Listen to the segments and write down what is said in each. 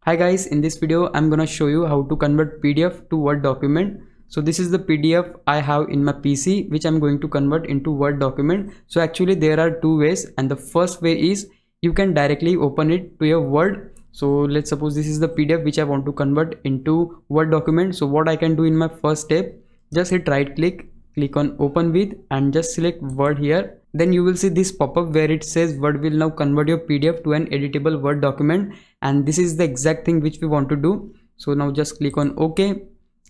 Hi guys, in this video I'm gonna show you how to convert PDF to Word document. So this is the PDF I have in my PC which I'm going to convert into Word document. So actually there are two ways, and the first way is you can directly open it to your Word. So let's suppose this is the PDF which I want to convert into Word document. So what I can do in my first step, just hit right click on open with and just select Word here. Then you will see this pop-up where it says Word will now convert your PDF to an editable Word document, and this is the exact thing which we want to do. So now just click on OK,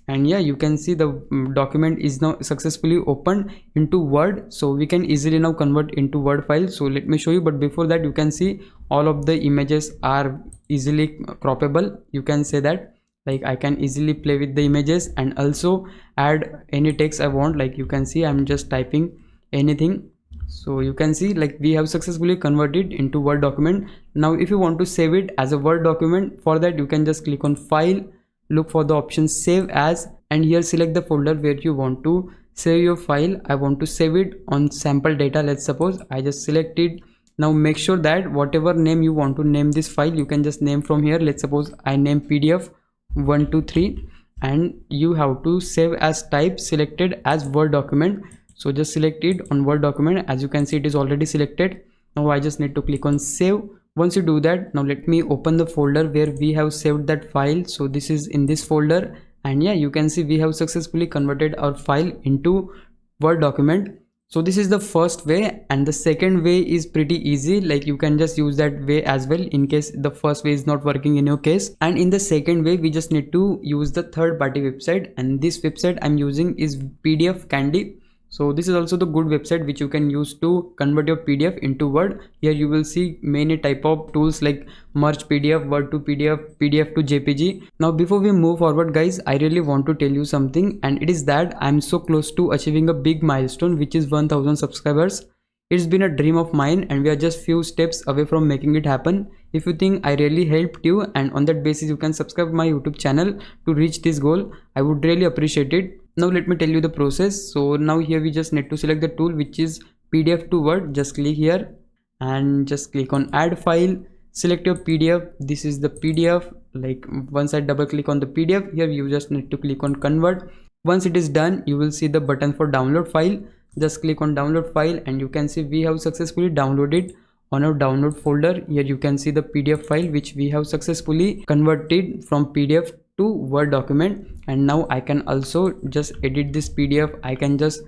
and yeah, you can see the document is now successfully opened into Word. So we can easily now convert into Word file. So let me show you, but before that you can see all of the images are easily croppable. You can say that, like, I can easily play with the images and also add any text I want. Like you can see I'm just typing anything. So you can see like we have successfully converted into Word document. Now if you want to save it as a Word document, for that you can just click on file, look for the option save as, and here select the folder where you want to save your file. I want to save it on sample data. Let's suppose I just select it. Now make sure that whatever name you want to name this file, you can just name from here. Let's suppose I name PDF 123, and you have to save as type selected as Word document. So just select it on Word document. As you can see, it is already selected. Now I just need to click on save. Once you do that, now let me open the folder where we have saved that file. So this is in this folder, and yeah, you can see we have successfully converted our file into Word document. So this is the first way, and the second way is pretty easy. Like you can just use that way as well in case the first way is not working in your case. And in the second way, we just need to use the third party website, and this website I'm using is PDF Candy. So this is also the good website which you can use to convert your PDF into Word. Here you will see many type of tools like merge PDF, Word to PDF, PDF to JPG. Now before we move forward guys, I really want to tell you something, and it is that I'm so close to achieving a big milestone, which is 1000 subscribers. It's been a dream of mine and we are just few steps away from making it happen. If you think I really helped you, and on that basis you can subscribe my YouTube channel to reach this goal, I would really appreciate it. Now let me tell you the process. So now here we just need to select the tool which is PDF to Word. Just click here and just click on add file, select your PDF. This is the PDF. Like once I double click on the PDF, here you just need to click on convert. Once it is done, you will see the button for download file. Just click on download file, and you can see we have successfully downloaded on our download folder. Here you can see the PDF file which we have successfully converted from PDF to Word document. And now I can also just edit this PDF. I can just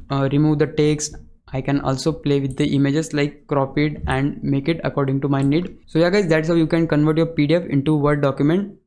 remove the text. I can also play with the images, like crop it and make it according to my need. So yeah guys, that's how you can convert your PDF into Word document.